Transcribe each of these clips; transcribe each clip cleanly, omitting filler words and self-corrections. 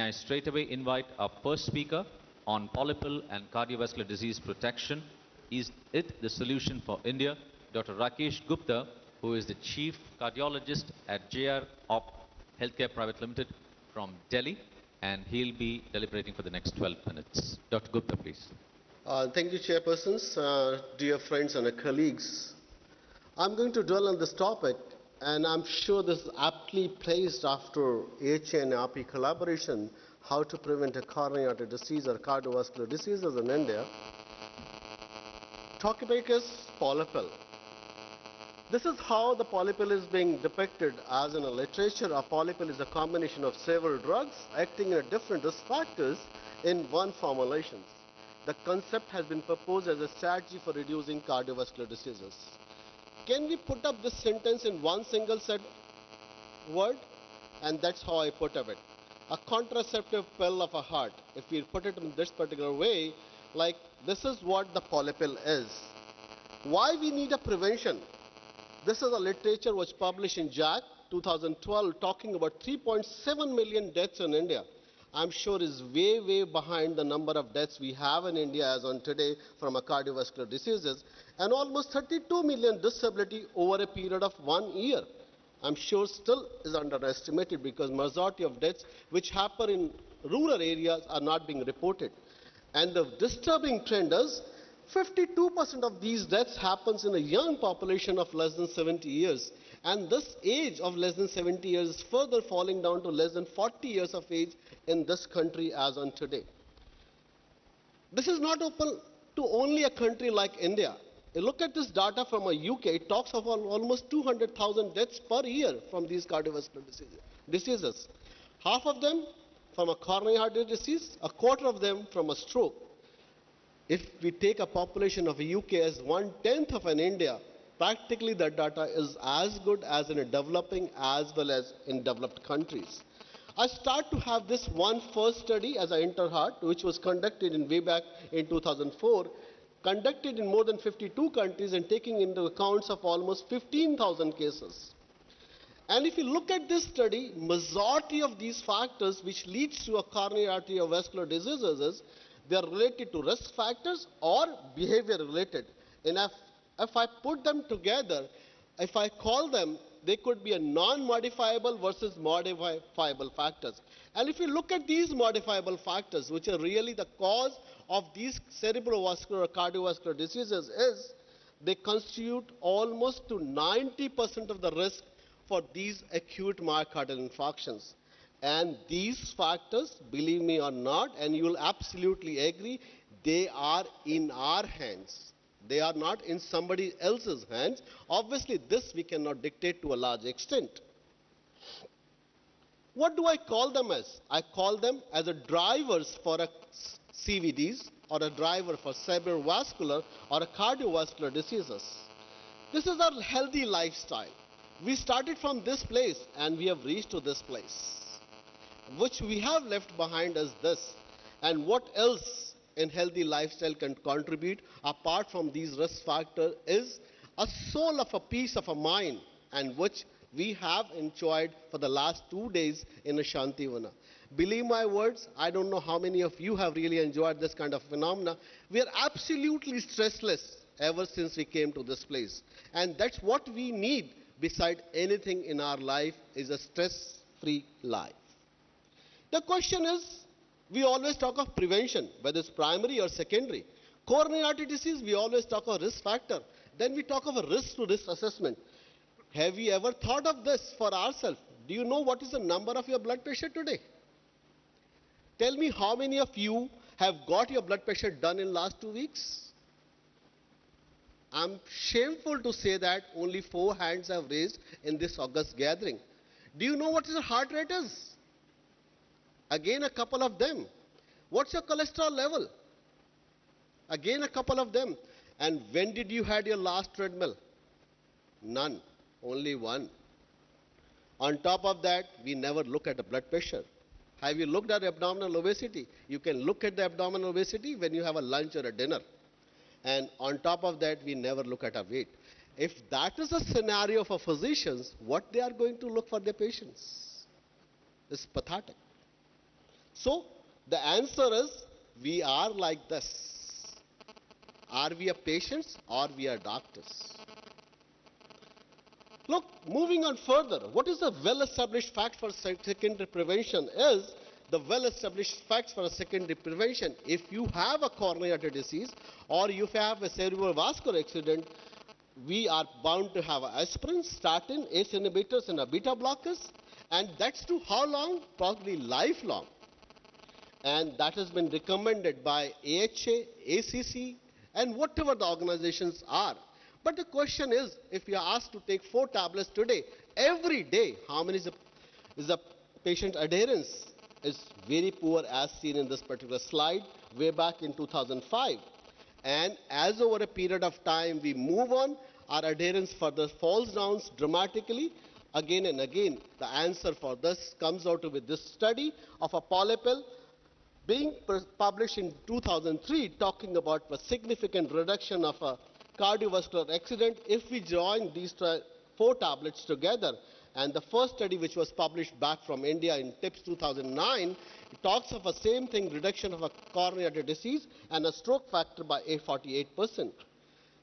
I straight away invite our first speaker on polypal and cardiovascular disease protection. Is it the solution for India? Dr. Rakesh Gupta, who is the Chief Cardiologist at JR Op Healthcare Private Limited from Delhi, and he'll be deliberating for the next 12 minutes. Dr. Gupta, please. Thank you, chairpersons, dear friends and colleagues. I'm going to dwell on this topic, and I'm sure this is aptly placed after AHA and RP collaboration, how to prevent a coronary artery disease or cardiovascular diseases in India. Topic is polypal. This is how the polypal is being depicted as in a literature. A polypal is a combination of several drugs acting in different risk factors in one formulation. The concept has been proposed as a strategy for reducing cardiovascular diseases. Can we put up this sentence in one single word? And that's how I put up it. A contraceptive pill of a heart. If we put it in this particular way, like this is what the polypal is. Why we need a prevention? This is a literature was published in JACC 2012 talking about 3.7 million deaths in India. I'm sure is way behind the number of deaths we have in India as on today from a cardiovascular diseases, and almost 32 million disability over a period of 1 year. I'm sure still is underestimated because majority of deaths which happen in rural areas are not being reported. And the disturbing trend is 52% of these deaths happens in a young population of less than 70 years. And this age of less than 70 years is further falling down to less than 40 years of age in this country as on today. This is not open to only a country like India. You look at this data from a UK, it talks of almost 200,000 deaths per year from these cardiovascular diseases. Half of them from a coronary artery disease, a quarter of them from a stroke. If we take a population of a UK as 1/10 of an India, practically that data is as good as in a developing as well as in developed countries. I start to have this one first study as an InterHeart, which was conducted in way back in 2004, conducted in more than 52 countries and taking into accounts of almost 15,000 cases. And if you look at this study, majority of these factors which leads to a coronary artery or vascular diseases, they are related to risk factors or behavior related. And if I put them together, if I call them, they could be a non-modifiable versus modifiable factors. And if you look at these modifiable factors, which are really the cause of these cerebrovascular or cardiovascular diseases, is they constitute almost to 90% of the risk for these acute myocardial infarctions. And these factors, believe me or not, and you will absolutely agree, they are in our hands. They are not in somebody else's hands. Obviously, this we cannot dictate to a large extent. What do I call them as? I call them as a drivers for a CVDs or a driver for cerebrovascular or a cardiovascular diseases. This is our healthy lifestyle. We started from this place and we have reached to this place. Which we have left behind as this. And what else in healthy lifestyle can contribute apart from these risk factors is a soul of a peace of a mind, and which we have enjoyed for the last 2 days in a Shantivana. Believe my words, I don't know how many of you have really enjoyed this kind of phenomena. We are absolutely stressless ever since we came to this place. And that's what we need beside anything in our life is a stress-free life. The question is, we always talk of prevention, whether it's primary or secondary. Coronary artery disease, we always talk of risk factor. Then we talk of a risk-to-risk assessment. Have we ever thought of this for ourselves? Do you know what is the number of your blood pressure today? Tell me how many of you have got your blood pressure done in last 2 weeks? I'm shameful to say that only 4 hands have raised in this August gathering. Do you know what your heart rate is? Again, a couple of them. What's your cholesterol level? Again, a couple of them. And when did you had your last treadmill? None. Only one. On top of that, we never look at the blood pressure. Have you looked at abdominal obesity? You can look at the abdominal obesity when you have a lunch or a dinner. And on top of that, we never look at our weight. If that is a scenario for physicians, what they are going to look for their patients is pathetic. So the answer is we are like this. Are we a patients or we are doctors? Look, moving on further, what is the well-established fact for secondary prevention is the well-established facts for a secondary prevention. If you have a coronary artery disease or if you have a cerebrovascular accident, we are bound to have aspirin, statin, ACE inhibitors, and beta blockers. And that's to how long? Probably lifelong. And that has been recommended by AHA, ACC, and whatever the organizations are. But the question is, if you are asked to take 4 tablets today, every day, how many is the patient adherence? Is very poor as seen in this particular slide way back in 2005. And as over a period of time we move on, our adherence further falls down dramatically. Again and again, the answer for this comes out with this study of a polypill being published in 2003, talking about a significant reduction of a cardiovascular accident if we join these 4 tablets together. And the first study, which was published back from India in TIPS 2009, it talks of the same thing, reduction of a coronary artery disease and a stroke factor by 48%.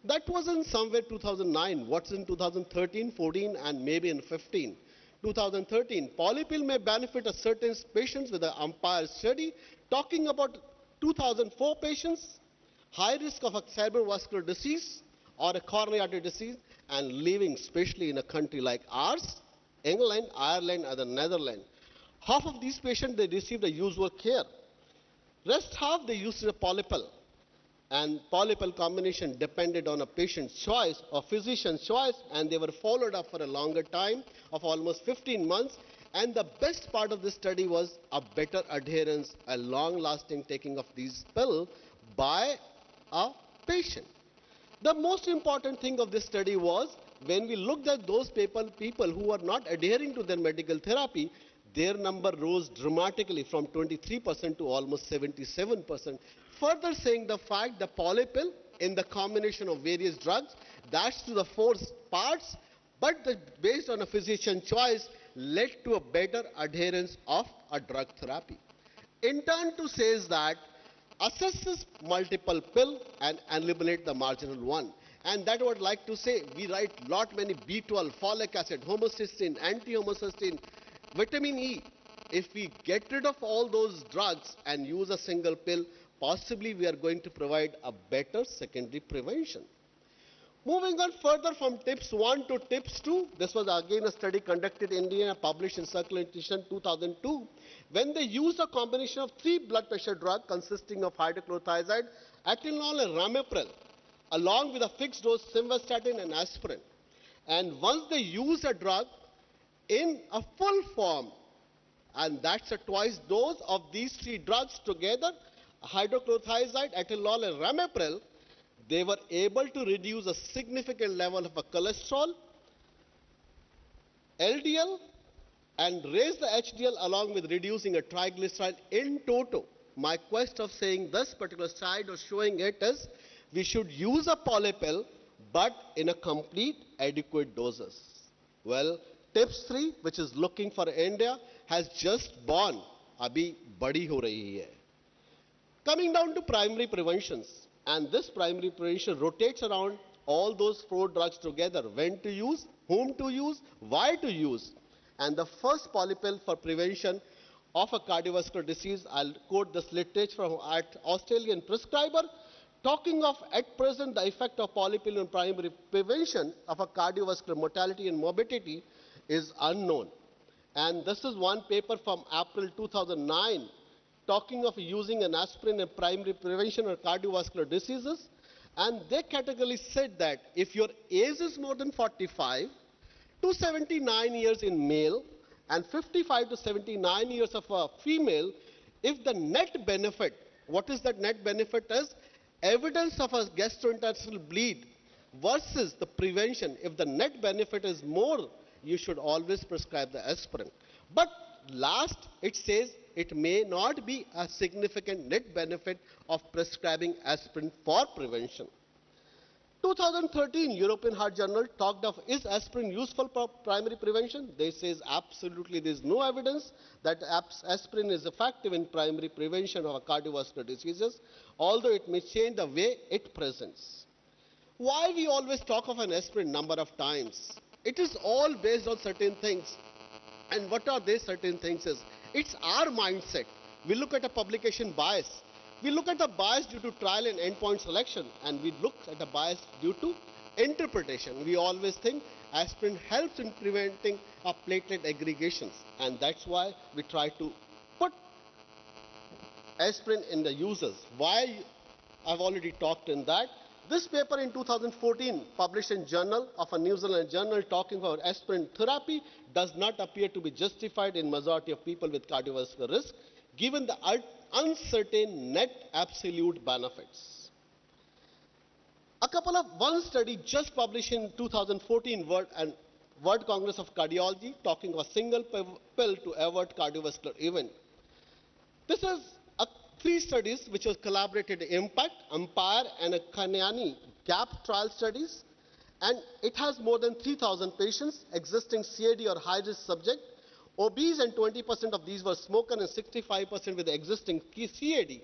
That was in somewhere 2009. What's in 2013, 14, and maybe in 15? 2013, polypill may benefit a certain patients with an umpire study talking about 2004 patients, high risk of a cerebrovascular disease or a coronary artery disease, and living especially in a country like ours, England, Ireland, and the Netherlands. Half of these patients, they received the usual care. Rest half, they used a polypill. And polypill combination depended on a patient's choice or physician's choice, and they were followed up for a longer time of almost 15 months. And the best part of this study was a better adherence, a long-lasting taking of these pills by a patient. The most important thing of this study was when we looked at those people who were not adhering to their medical therapy, their number rose dramatically from 23% to almost 77%. Further saying the fact the polypill in the combination of various drugs, that's to the 4 parts, but based on a physician choice, led to a better adherence of a drug therapy. In turn to says that assesses multiple pill and eliminate the marginal one. And that I would like to say, we write lot many B12, folic acid, homocysteine, anti-homocysteine, vitamin E. If we get rid of all those drugs and use a single pill, possibly we are going to provide a better secondary prevention. Moving on further from TIPS 1 to TIPS 2, this was again a study conducted in India, published in Circulation 2002, when they used a combination of 3 blood pressure drugs consisting of hydrochlorothiazide, atenolol and ramipril, along with a fixed dose simvastatin and aspirin. And once they use a drug in a full form, and that's a twice dose of these 3 drugs together, hydrochlorothiazide, atenolol and ramipril, they were able to reduce a significant level of a cholesterol, LDL, and raise the HDL along with reducing a triglyceride in toto. My quest of saying this particular slide or showing it is, we should use a polypill, but in a complete adequate doses. Well, TIPS 3, which is looking for India, has just born. Abhi badi ho rahi hai. Coming down to primary preventions, and this primary prevention rotates around all those 4 drugs together, when to use, whom to use, why to use. And the first polypill for prevention of a cardiovascular disease, I'll quote this literature from an Australian prescriber, talking of at present the effect of polypill in primary prevention of a cardiovascular mortality and morbidity is unknown. And this is one paper from April 2009, talking of using an aspirin in primary prevention of cardiovascular diseases. And they categorically said that if your age is more than 45 to 79 years in male and 55 to 79 years of a female, if the net benefit, what is that net benefit is? Evidence of a gastrointestinal bleed versus the prevention. If the net benefit is more, you should always prescribe the aspirin. But last, it says it may not be a significant net benefit of prescribing aspirin for prevention. 2013 European Heart Journal talked of, is aspirin useful for primary prevention? They says absolutely there is no evidence that aspirin is effective in primary prevention of cardiovascular diseases, although it may change the way it presents. Why we always talk of an aspirin number of times? It is all based on certain things. And what are these certain things is, it's our mindset. We look at a publication bias. We look at a bias due to trial and endpoint selection, and we look at a bias due to interpretation. We always think aspirin helps in preventing platelet aggregations, and that's why we try to put aspirin in the users. Why? I've already talked in that. This paper in 2014, published in Journal of a New Zealand journal talking about aspirin therapy, does not appear to be justified in majority of people with cardiovascular risk, given the uncertain net absolute benefits. One study just published in 2014 World Congress of Cardiology talking of a single pill to avert cardiovascular event. This is three studies which was collaborated: IMPACT, EMPIRE, and a Kanyani GAP trial studies, and it has more than 3,000 patients, existing CAD or high-risk subject, obese, and 20% of these were smoker and 65% with existing CAD.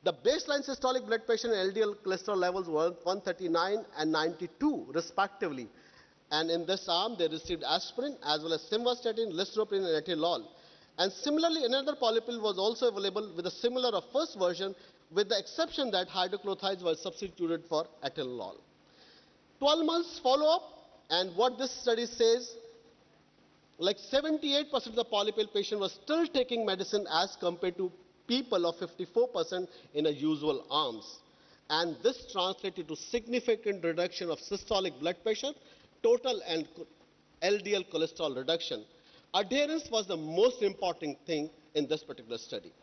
The baseline systolic blood pressure and LDL cholesterol levels were 139 and 92 respectively, and in this arm they received aspirin as well as simvastatin, lisinopril, and atenolol. And similarly, another polypill was also available with a similar or first version, with the exception that hydrochlorothianes were substituted for atenolol. 12 months follow-up, and what this study says, like 78% of the polypill patient was still taking medicine as compared to people of 54% in a usual arms. And this translated to significant reduction of systolic blood pressure, total and LDL cholesterol reduction. Adherence was the most important thing in this particular study.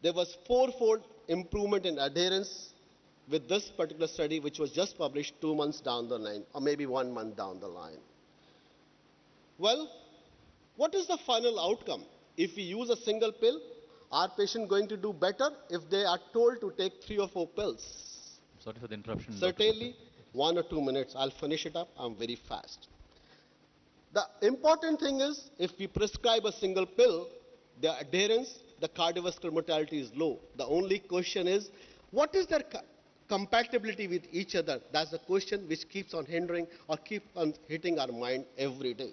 There was fourfold improvement in adherence with this particular study, which was just published 2 months down the line, or maybe 1 month down the line. Well, what is the final outcome? If we use a single pill, are patients going to do better if they are told to take 3 or 4 pills? Sorry for the interruption. Certainly, 1 or 2 minutes. I'll finish it up. I'm very fast. The important thing is, if we prescribe a single pill, the adherence, the cardiovascular mortality is low. The only question is, what is their compatibility with each other? That's the question which keeps on hindering or keeps on hitting our mind every day.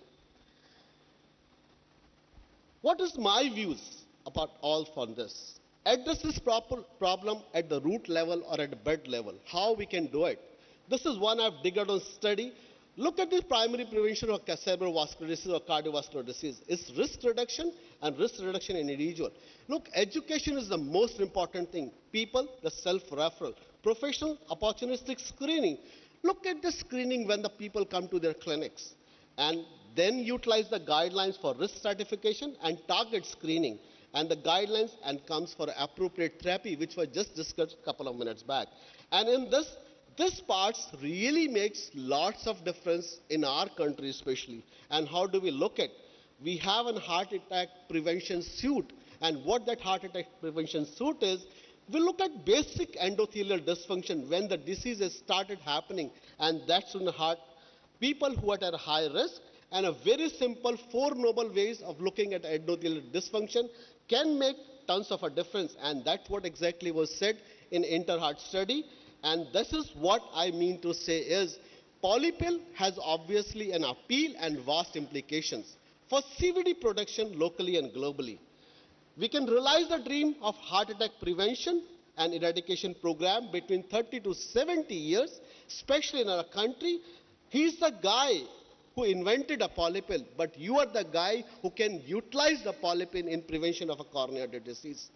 What is my views about all from this? Address this problem at the root level or at the bed level. How we can do it? This is one I've digged on study. Look at the primary prevention of cerebrovascular disease or cardiovascular disease. It's risk reduction and risk reduction in individual. Look, education is the most important thing. People, the self-referral. Professional, opportunistic screening. Look at the screening when the people come to their clinics. And then utilize the guidelines for risk stratification and target screening. And the guidelines and comes for appropriate therapy, which was just discussed a couple of minutes back. And in this part really makes lots of difference in our country especially. And how do we look at? We have a heart attack prevention suite. And what that heart attack prevention suite is, we look at basic endothelial dysfunction when the disease has started happening. And that's in the heart. People who are at a high risk, and a very simple 4 noble ways of looking at endothelial dysfunction can make tons of a difference. And that's what exactly was said in InterHeart study. And this is what I mean to say is, polypill has obviously an appeal and vast implications for CVD production locally and globally. We can realize the dream of heart attack prevention and eradication program between 30 to 70 years, especially in our country. He's the guy who invented a polypill, but you are the guy who can utilize the polypill in prevention of a coronary artery disease.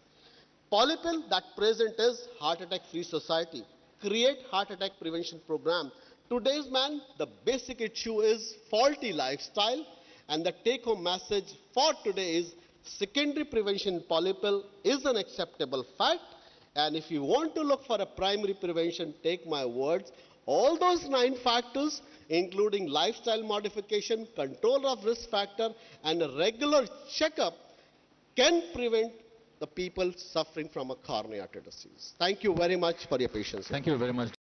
Polypill that present is Heart Attack Free Society. Create heart attack prevention program. Today's man, the basic issue is faulty lifestyle, and the take-home message for today is secondary prevention polypill is an acceptable fact, and if you want to look for a primary prevention, take my words, all those 9 factors, including lifestyle modification, control of risk factor, and a regular checkup, can prevent the people suffering from a coronary artery disease. Thank you very much for your patience. Thank you very much.